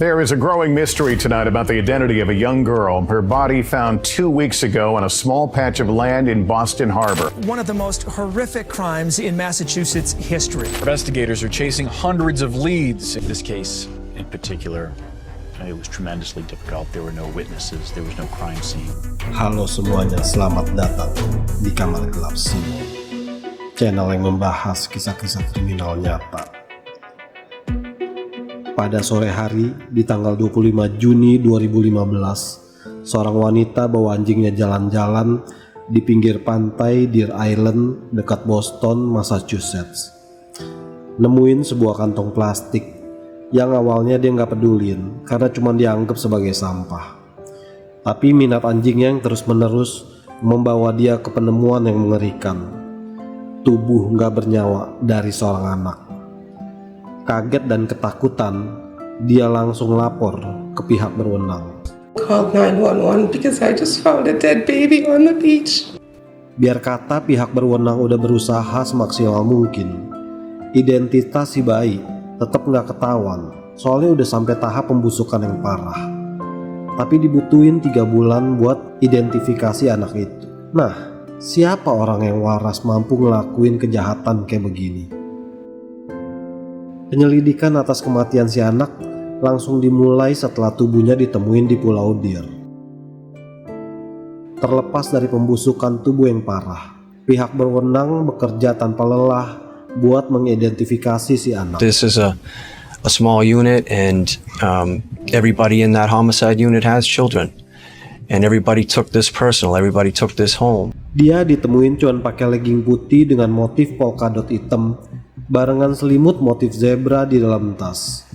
There is a growing mystery tonight about the identity of a young girl. Her body found 2 weeks ago on a small patch of land in Boston Harbor. One of the most horrific crimes in Massachusetts history. Investigators are chasing hundreds of leads. In this case in particular, it was tremendously difficult. There were no witnesses. There was no crime scene. Halo semuanya, selamat datang di Kamar Gelap Sini, channel yang membahas kisah-kisah kriminal nyata. Pada sore hari di tanggal 25 Juni 2015, seorang wanita bawa anjingnya jalan-jalan di pinggir pantai Deer Island dekat Boston, Massachusetts. Nemuin sebuah kantong plastik yang awalnya dia nggak pedulin karena cuma dianggap sebagai sampah. Tapi minat anjingnya yang terus-menerus membawa dia ke penemuan yang mengerikan. Tubuh nggak bernyawa dari seorang anak. Kaget dan ketakutan, dia langsung lapor ke pihak berwenang. Called 911 because I just found a dead baby on the beach. Biar kata pihak berwenang udah berusaha semaksimal mungkin, identitas si bayi tetap nggak ketahuan, soalnya udah sampai tahap pembusukan yang parah. Tapi dibutuhin 3 bulan buat identifikasi anak itu. Nah, siapa orang yang waras mampu ngelakuin kejahatan kayak begini? Penyelidikan atas kematian si anak langsung dimulai setelah tubuhnya ditemuin di Pulau Deer. Terlepas dari pembusukan tubuh yang parah, pihak berwenang bekerja tanpa lelah buat mengidentifikasi si anak. This is a small unit and everybody in that homicide unit has children. And everybody took this personal, everybody took this home. Dia ditemuin cuman pakai legging putih dengan motif polkadot hitam barengan selimut motif zebra di dalam tas.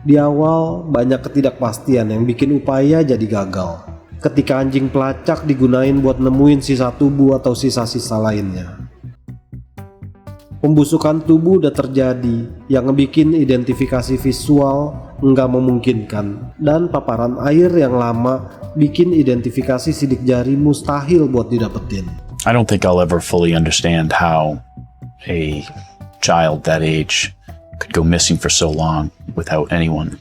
Di awal banyak ketidakpastian yang bikin upaya jadi gagal. Ketika anjing pelacak digunain buat nemuin sisa tubuh atau sisa-sisa lainnya. Pembusukan tubuh udah terjadi yang ngebikin identifikasi visual nggak memungkinkan, dan paparan air yang lama bikin identifikasi sidik jari mustahil buat didapetin. I don't think I'll ever fully understand how a child that age could go missing for so long without anyone,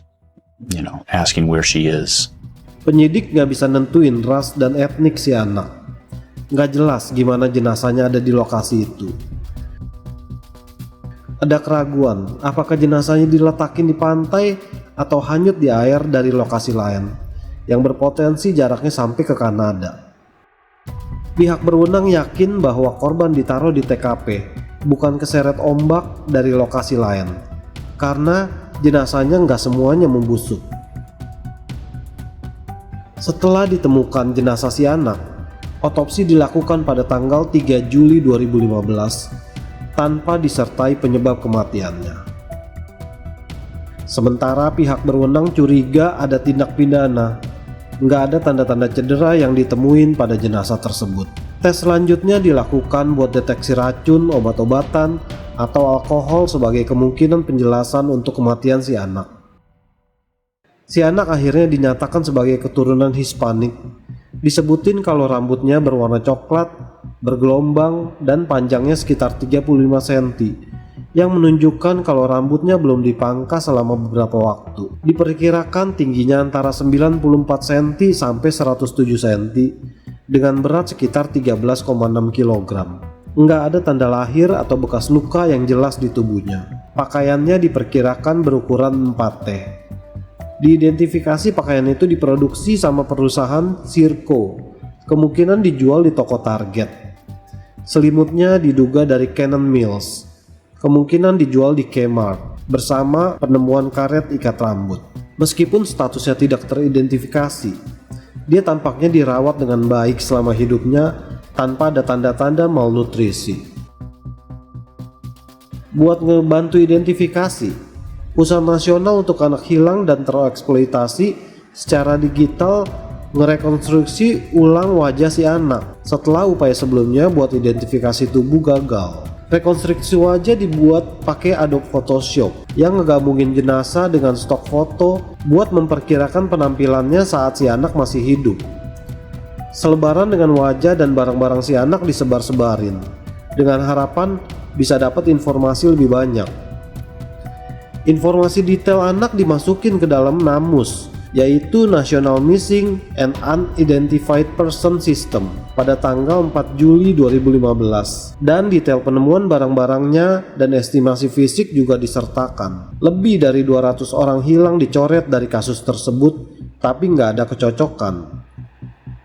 asking where she is. Penyidik nggak bisa nentuin ras dan etnik si anak. Nggak jelas gimana jenazahnya ada di lokasi itu. Ada keraguan apakah jenazahnya diletakin di pantai atau hanyut di air dari lokasi lain yang berpotensi jaraknya sampai ke Kanada. Pihak berwenang yakin bahwa korban ditaruh di TKP, bukan keseret ombak dari lokasi lain, karena jenazahnya nggak semuanya membusuk. Setelah ditemukan jenazah si anak, otopsi dilakukan pada tanggal 3 Juli 2015 tanpa disertai penyebab kematiannya. Sementara pihak berwenang curiga ada tindak pidana, nggak ada tanda-tanda cedera yang ditemuin pada jenazah tersebut. Tes selanjutnya dilakukan buat deteksi racun, obat-obatan, atau alkohol sebagai kemungkinan penjelasan untuk kematian si anak. Si anak akhirnya dinyatakan sebagai keturunan Hispanik. Disebutin kalau rambutnya berwarna coklat, bergelombang, dan panjangnya sekitar 35 cm, yang menunjukkan kalau rambutnya belum dipangkas selama beberapa waktu. Diperkirakan tingginya antara 94 cm sampai 107 cm dengan berat sekitar 13,6 kg. Nggak ada tanda lahir atau bekas luka yang jelas di tubuhnya. Pakaiannya diperkirakan berukuran 4T. Diidentifikasi pakaian itu diproduksi sama perusahaan Circo, kemungkinan dijual di toko Target. Selimutnya diduga dari Cannon Mills, kemungkinan dijual di Kmart bersama penemuan karet ikat rambut. Meskipun statusnya tidak teridentifikasi, dia tampaknya dirawat dengan baik selama hidupnya tanpa ada tanda-tanda malnutrisi. Buat ngebantu identifikasi, Pusat Nasional untuk Anak Hilang dan Tereksploitasi secara digital ngerekonstruksi ulang wajah si anak setelah upaya sebelumnya buat identifikasi tubuh gagal. Rekonstruksi wajah dibuat pakai Adobe Photoshop yang ngegabungin jenazah dengan stok foto buat memperkirakan penampilannya saat si anak masih hidup. Selebaran dengan wajah dan barang-barang si anak disebar-sebarin dengan harapan bisa dapat informasi lebih banyak. Informasi detail anak dimasukin ke dalam NAMUS, yaitu National Missing and Unidentified Person System pada tanggal 4 Juli 2015. Dan detail penemuan barang-barangnya dan estimasi fisik juga disertakan. Lebih dari 200 orang hilang dicoret dari kasus tersebut, tapi nggak ada kecocokan.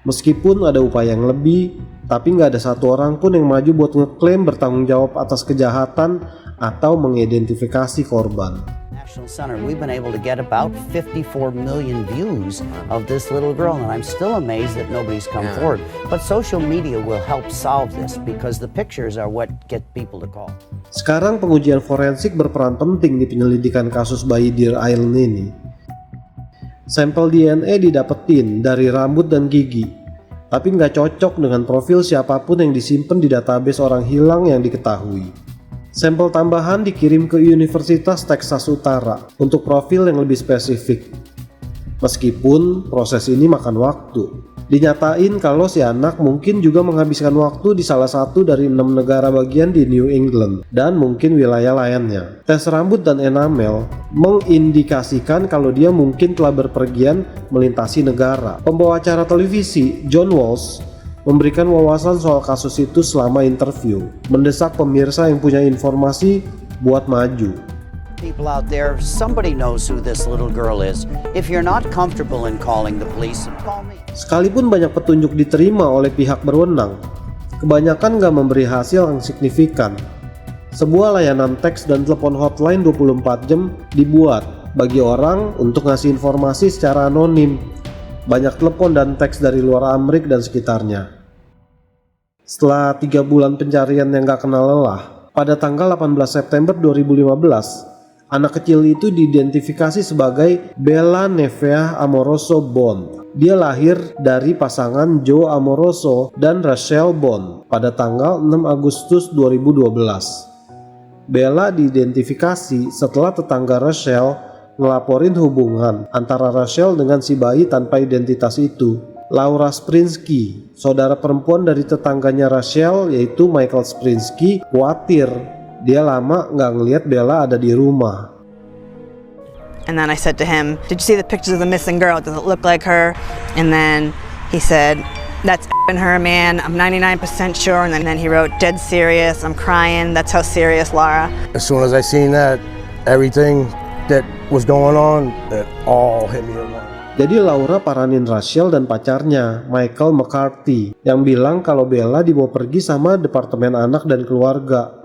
Meskipun ada upaya yang lebih, tapi nggak ada satu orang pun yang maju buat ngeklaim bertanggung jawab atas kejahatan atau mengidentifikasi korban. National Center, we've been able to get about 54 million views of this little girl, and I'm still amazed that nobody's come forward. But social media will help solve this because the pictures are what get people to call. Sekarang pengujian forensik berperan penting di penyelidikan kasus bayi Deer Island ini. Sampel DNA didapetin dari rambut dan gigi, tapi nggak cocok dengan profil siapapun yang disimpan di database orang hilang yang diketahui. Sampel tambahan dikirim ke Universitas Texas Utara untuk profil yang lebih spesifik. Meskipun proses ini makan waktu, dinyatain kalau si anak mungkin juga menghabiskan waktu di salah satu dari 6 negara bagian di New England dan mungkin wilayah lainnya. Tes rambut dan enamel mengindikasikan kalau dia mungkin telah berpergian melintasi negara. Pembawa acara televisi John Walsh memberikan wawasan soal kasus itu selama interview, mendesak pemirsa yang punya informasi buat maju. People out there, somebody knows who this little girl is. If you're not comfortable in calling the police, call me. Sekalipun banyak petunjuk diterima oleh pihak berwenang, kebanyakan nggak memberi hasil yang signifikan. Sebuah layanan teks dan telepon hotline 24 jam dibuat bagi orang untuk ngasih informasi secara anonim. Banyak telepon dan teks dari luar Amerika dan sekitarnya. Setelah 3 bulan pencarian yang gak kenal lelah, pada tanggal 18 September 2015, anak kecil itu diidentifikasi sebagai Bella Nevaeh Amoroso Bond. Dia lahir dari pasangan Joe Amoroso dan Rachel Bond pada tanggal 6 Agustus 2012. Bella diidentifikasi setelah tetangga Rachel ngelaporin hubungan antara Rachel dengan si bayi tanpa identitas itu. Laura Sprinsky, saudara perempuan dari tetangganya Rachel yaitu Michael Sprinsky, khawatir dia lama nggak ngelihat Bella ada di rumah. And then I said to him, "Did you see the pictures of the missing girl? Does it look like her?" And then he said, "That's her, man. I'm 99% sure." And then he wrote, "Dead serious. I'm crying. That's how serious, Laura." As soon as I seen that, everything that was going on, that all hit me at once. Jadi Laura paranin Rachel dan pacarnya, Michael McCarthy, yang bilang kalau Bella dibawa pergi sama Departemen Anak dan Keluarga.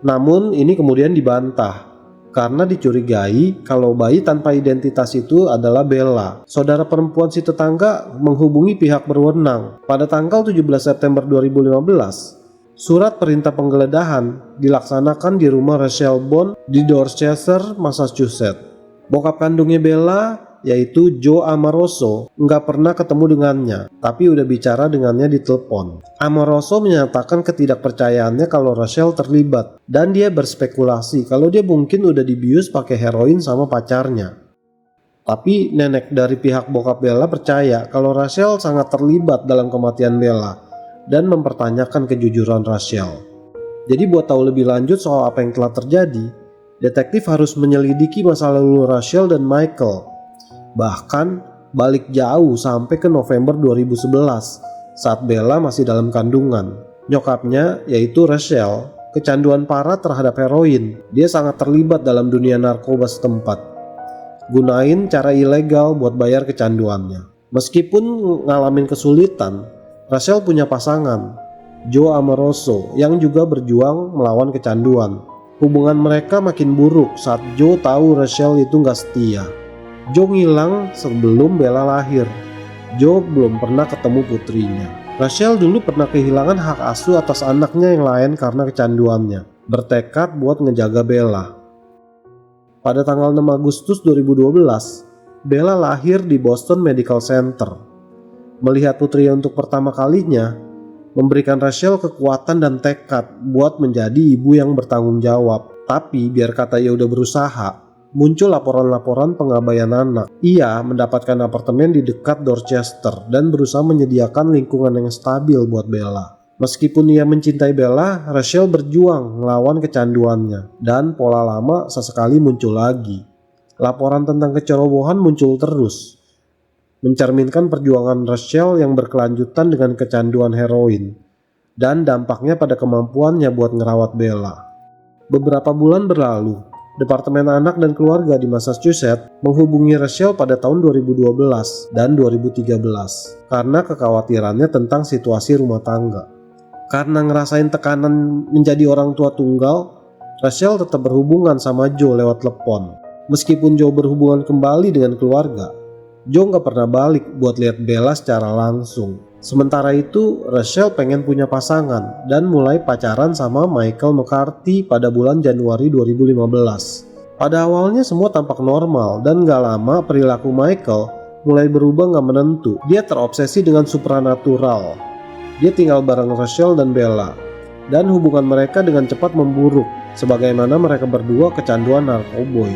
Namun ini kemudian dibantah, karena dicurigai kalau bayi tanpa identitas itu adalah Bella. Saudara perempuan si tetangga menghubungi pihak berwenang. Pada tanggal 17 September 2015, surat perintah penggeledahan dilaksanakan di rumah Rachel Bond di Dorchester, Massachusetts. Bokap kandungnya Bella, yaitu Joe Amoroso, nggak pernah ketemu dengannya, tapi udah bicara dengannya di telepon. Amoroso menyatakan ketidakpercayaannya kalau Rachel terlibat, dan dia berspekulasi kalau dia mungkin udah dibius pakai heroin sama pacarnya. Tapi nenek dari pihak bokap Bella percaya kalau Rachel sangat terlibat dalam kematian Bella, dan mempertanyakan kejujuran Rachel. Jadi buat tahu lebih lanjut soal apa yang telah terjadi, detektif harus menyelidiki masa lalu Rachel dan Michael. Bahkan balik jauh sampai ke November 2011 saat Bella masih dalam kandungan. Nyokapnya yaitu Rachel kecanduan parah terhadap heroin. Dia sangat terlibat dalam dunia narkoba setempat, gunain cara ilegal buat bayar kecanduannya. Meskipun ngalamin kesulitan, Rachel punya pasangan, Joe Amoroso, yang juga berjuang melawan kecanduan. Hubungan mereka makin buruk saat Joe tahu Rachel itu gak setia. Joe ngilang sebelum Bella lahir. Joe belum pernah ketemu putrinya. Rachel dulu pernah kehilangan hak asuh atas anaknya yang lain karena kecanduannya. Bertekad buat ngejaga Bella. Pada tanggal 6 Agustus 2012, Bella lahir di Boston Medical Center. Melihat putrinya untuk pertama kalinya, memberikan Rachel kekuatan dan tekad buat menjadi ibu yang bertanggung jawab. Tapi biar kata ia udah berusaha, muncul laporan-laporan pengabaian anak. Ia mendapatkan apartemen di dekat Dorchester dan berusaha menyediakan lingkungan yang stabil buat Bella. Meskipun ia mencintai Bella, Rachel berjuang melawan kecanduannya dan pola lama sesekali muncul lagi. Laporan tentang kecerobohan muncul terus, mencerminkan perjuangan Rachel yang berkelanjutan dengan kecanduan heroin dan dampaknya pada kemampuannya buat ngerawat Bella. Beberapa bulan berlalu, Departemen Anak dan Keluarga di Massachusetts menghubungi Rachel pada tahun 2012 dan 2013 karena kekhawatirannya tentang situasi rumah tangga. Karena ngerasain tekanan menjadi orang tua tunggal, Rachel tetap berhubungan sama Joe lewat telepon. Meskipun Joe berhubungan kembali dengan keluarga, Joe gak pernah balik buat lihat Bella secara langsung. Sementara itu, Rachel pengen punya pasangan dan mulai pacaran sama Michael McCarthy pada bulan Januari 2015. Pada awalnya semua tampak normal dan gak lama perilaku Michael mulai berubah gak menentu. Dia terobsesi dengan supranatural. Dia tinggal bareng Rachel dan Bella, dan hubungan mereka dengan cepat memburuk sebagaimana mereka berdua kecanduan narkoboy.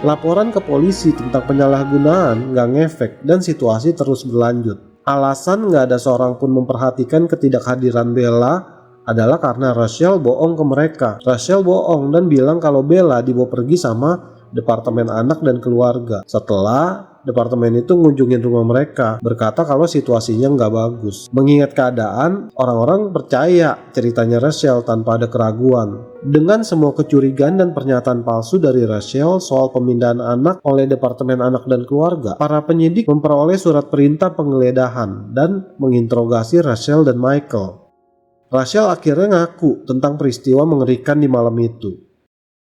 Laporan ke polisi tentang penyalahgunaan gak ngefek dan situasi terus berlanjut. Alasan gak ada seorang pun memperhatikan ketidakhadiran Bella adalah karena Rachel bohong ke mereka. Rachel bohong dan bilang kalau Bella dibawa pergi sama Departemen Anak dan Keluarga. Setelah departemen itu ngunjungin rumah mereka, berkata kalau situasinya nggak bagus. Mengingat keadaan, orang-orang percaya ceritanya Rachel tanpa ada keraguan. Dengan semua kecurigaan dan pernyataan palsu dari Rachel soal pemindahan anak oleh Departemen Anak dan Keluarga, para penyidik memperoleh surat perintah penggeledahan dan menginterogasi Rachel dan Michael. Rachel akhirnya ngaku tentang peristiwa mengerikan di malam itu.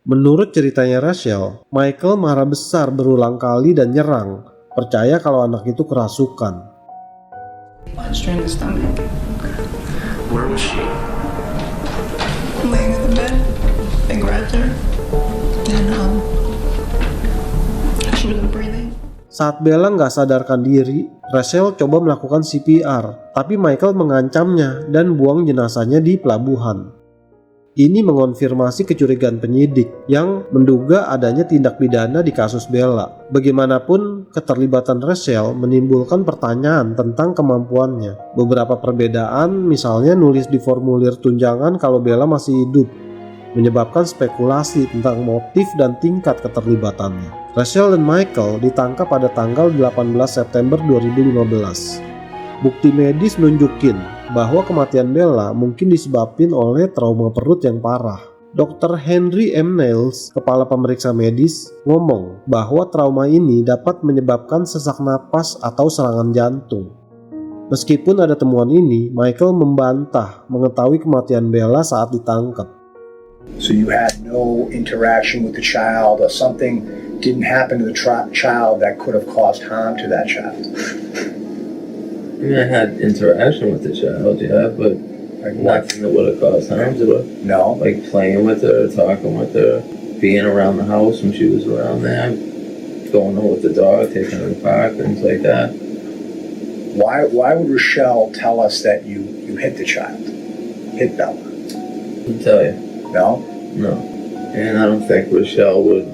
Menurut ceritanya Rachel, Michael marah besar berulang kali dan nyerang, percaya kalau anak itu kerasukan. Punched her in the stomach. Where was she? Laying in the bed. I grabbed her. And she wasn't breathing. Saat Bella nggak sadarkan diri, Rachel coba melakukan CPR, tapi Michael mengancamnya dan buang jenazahnya di pelabuhan. Ini mengonfirmasi kecurigaan penyidik yang menduga adanya tindak pidana di kasus Bella. Bagaimanapun, keterlibatan Rachel menimbulkan pertanyaan tentang kemampuannya. Beberapa perbedaan, misalnya nulis di formulir tunjangan kalau Bella masih hidup, menyebabkan spekulasi tentang motif dan tingkat keterlibatannya. Rachel dan Michael ditangkap pada tanggal 18 September 2015. Bukti medis nunjukin bahwa kematian Bella mungkin disebabkan oleh trauma perut yang parah. Dr. Henry M. Nails, kepala pemeriksa medis, ngomong bahwa trauma ini dapat menyebabkan sesak napas atau serangan jantung. Meskipun ada temuan ini, Michael membantah mengetahui kematian Bella saat ditangkap. So you had no interaction with the child, or something didn't happen to the child that could have caused harm to that child? I mean, I had interaction with the child, yeah, but like nothing that would have caused harm to her. No? Like playing with her, talking with her, being around the house when she was around there, going out with the dog, taking her to the park, things like that. Why would Rochelle tell us that you hit the child? Hit Bella? I can tell you. No? No. And I don't think Rochelle would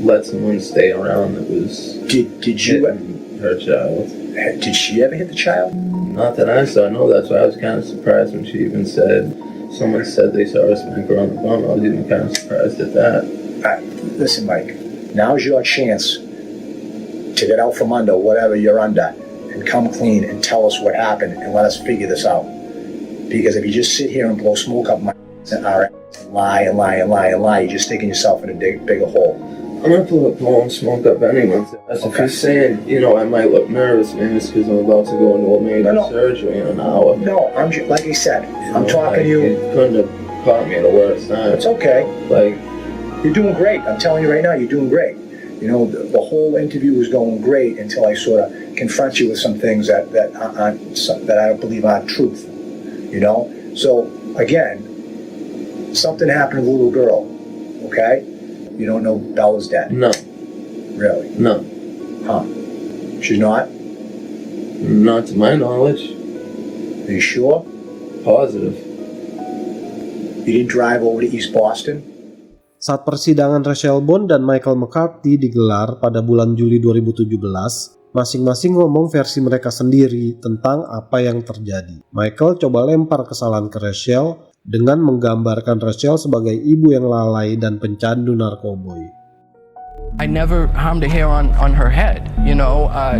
let someone stay around that was Did you hitting her child. Did she ever hit the child? Not that I saw, no, that's why I was kind of surprised when she even said, someone said they saw her spank her on the bum. I was even kind of surprised at that. Listen, Mike, now's your chance to get out from under whatever you're under and come clean and tell us what happened and let us figure this out. Because if you just sit here and blow smoke up my ass and lie and lie and lie and lie, you're just digging yourself in a bigger hole. I'm not blowing smoke up anyone's ass. If he's saying, I might look nervous, maybe it's because I'm about to go into a major surgery in an hour. No, I'm just, like I said, I'm talking to you. You couldn't have caught me at a worse time. It's okay. Like, you're doing great. I'm telling you right now, you're doing great. The whole interview was going great until I sort of confront you with some things that I believe aren't truth. So again, something happened to the little girl. Okay. You don't know Bella's dead? No. Really? No. Huh. She's not? Not to my knowledge. Are you sure? Positive. You didn't drive over to East Boston? Saat persidangan Rachel Bond dan Michael McCarthy digelar pada bulan Juli 2017, Masing-masing ngomong versi mereka sendiri tentang apa yang terjadi. Michael coba lempar kesalahan ke Rachel dengan menggambarkan Rachel sebagai ibu yang lalai dan pencandu narkoboy. I never harmed a hair on her head.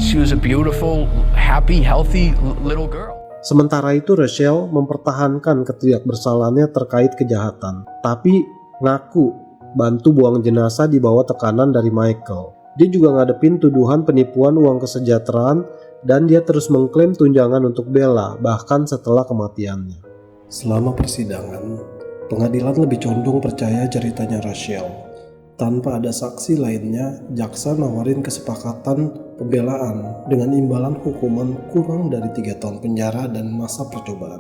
She was a beautiful, happy, healthy little girl. Sementara itu Rachel mempertahankan ketidakbersalahannya terkait kejahatan, tapi ngaku bantu buang jenazah di bawah tekanan dari Michael. Dia juga ngadepin tuduhan penipuan uang kesejahteraan dan dia terus mengklaim tunjangan untuk Bella bahkan setelah kematiannya. Selama persidangan, pengadilan lebih condong percaya ceritanya Rachel. Tanpa ada saksi lainnya, jaksa nawarin kesepakatan pembelaan dengan imbalan hukuman kurang dari 3 tahun penjara dan masa percobaan.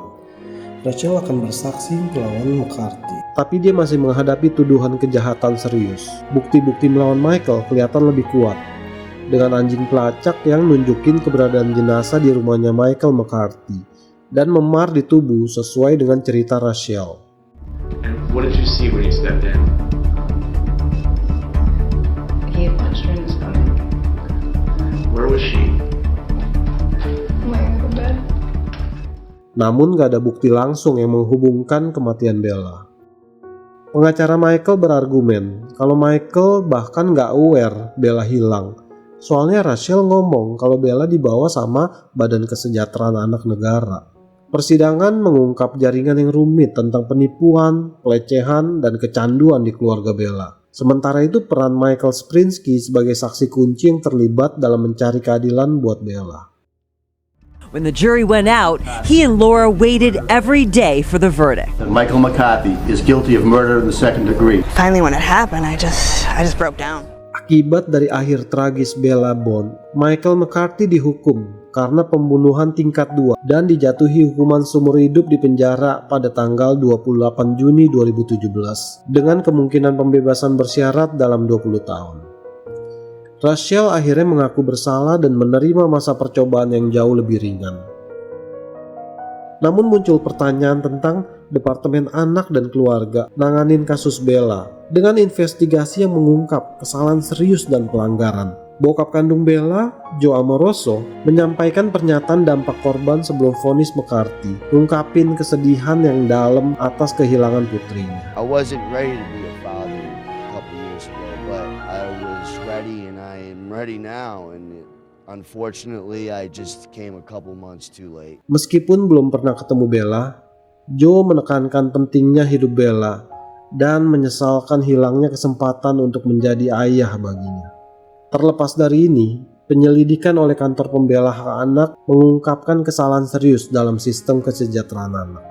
Rachel akan bersaksi melawan McCarthy, tapi dia masih menghadapi tuduhan kejahatan serius. Bukti-bukti melawan Michael kelihatan lebih kuat, dengan anjing pelacak yang nunjukin keberadaan jenazah di rumahnya Michael McCarthy dan memar di tubuh sesuai dengan cerita Rachel. And what did you see when you stepped in? He had punched her in the stomach. Where was she? Laying in the bed. Namun gak ada bukti langsung yang menghubungkan kematian Bella. Pengacara Michael berargumen kalau Michael bahkan gak aware Bella hilang. Soalnya Rachel ngomong kalau Bella dibawa sama Badan Kesejahteraan Anak Negara. Persidangan mengungkap jaringan yang rumit tentang penipuan, pelecehan, dan kecanduan di keluarga Bella. Sementara itu peran Michael Sprinsky sebagai saksi kunci yang terlibat dalam mencari keadilan buat Bella. When the jury went out, he and Laura waited every day for the verdict. Michael McCarthy is guilty of murder in the second degree. Finally when it happened, I just broke down. Akibat dari akhir tragis Bella Bond, Michael McCarthy dihukum karena pembunuhan tingkat 2 dan dijatuhi hukuman seumur hidup di penjara pada tanggal 28 Juni 2017 dengan kemungkinan pembebasan bersyarat dalam 20 tahun. Rachel akhirnya mengaku bersalah dan menerima masa percobaan yang jauh lebih ringan. Namun muncul pertanyaan tentang Departemen Anak dan Keluarga nanganin kasus Bella dengan investigasi yang mengungkap kesalahan serius dan pelanggaran. Bokap kandung Bella, Joe Amoroso, menyampaikan pernyataan dampak korban sebelum vonis McCarthy, ngungkapin kesedihan yang dalam atas kehilangan putrinya. I wasn't ready to be a father a couple years ago, but I was ready and I am ready now, and unfortunately I just came a couple months too late. Meskipun belum pernah ketemu Bella, Joe menekankan pentingnya hidup Bella dan menyesalkan hilangnya kesempatan untuk menjadi ayah baginya. Terlepas dari ini, penyelidikan oleh kantor pembela hak anak mengungkapkan kesalahan serius dalam sistem kesejahteraan anak.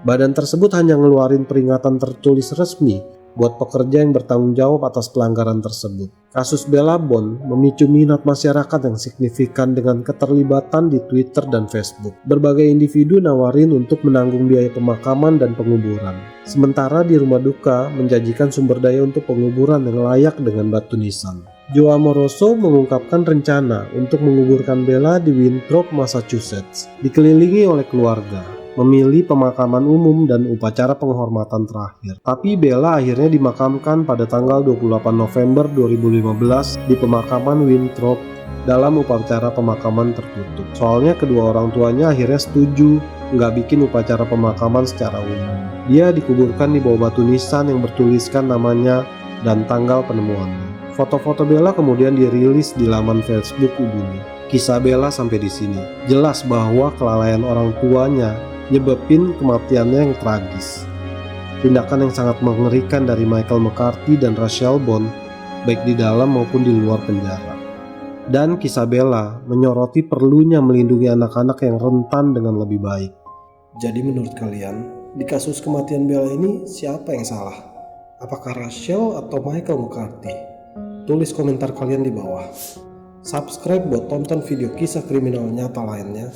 Badan tersebut hanya ngeluarin peringatan tertulis resmi buat pekerja yang bertanggung jawab atas pelanggaran tersebut. Kasus Bella Bond memicu minat masyarakat yang signifikan dengan keterlibatan di Twitter dan Facebook. Berbagai individu nawarin untuk menanggung biaya pemakaman dan penguburan. Sementara di rumah duka menjanjikan sumber daya untuk penguburan yang layak dengan batu nisan. Joe Amoroso mengungkapkan rencana untuk menguburkan Bella di Winthrop, Massachusetts, dikelilingi oleh keluarga, memilih pemakaman umum dan upacara penghormatan terakhir. Tapi Bella akhirnya dimakamkan pada tanggal 28 November 2015 di pemakaman Winthrop dalam upacara pemakaman tertutup. Soalnya kedua orang tuanya akhirnya setuju nggak bikin upacara pemakaman secara umum. Dia dikuburkan di bawah batu nisan yang bertuliskan namanya dan tanggal penemuannya. Foto-foto Bella kemudian dirilis di laman Facebook ibunya. Kisah Bella sampai di sini. Jelas bahwa kelalaian orang tuanya nyebabin kematiannya yang tragis. Tindakan yang sangat mengerikan dari Michael McCarthy dan Rachel Bond, baik di dalam maupun di luar penjara. Dan kisah Bella menyoroti perlunya melindungi anak-anak yang rentan dengan lebih baik. Jadi menurut kalian, di kasus kematian Bella ini siapa yang salah? Apakah Rachel atau Michael McCarthy? Tulis komentar kalian di bawah. Subscribe buat tonton video kisah kriminal nyata lainnya.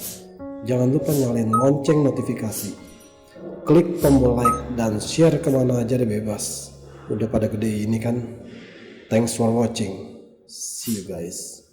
Jangan lupa nyalain lonceng notifikasi. Klik tombol like dan share kemana aja deh bebas. Udah pada gede ini kan. Thanks for watching. See you guys.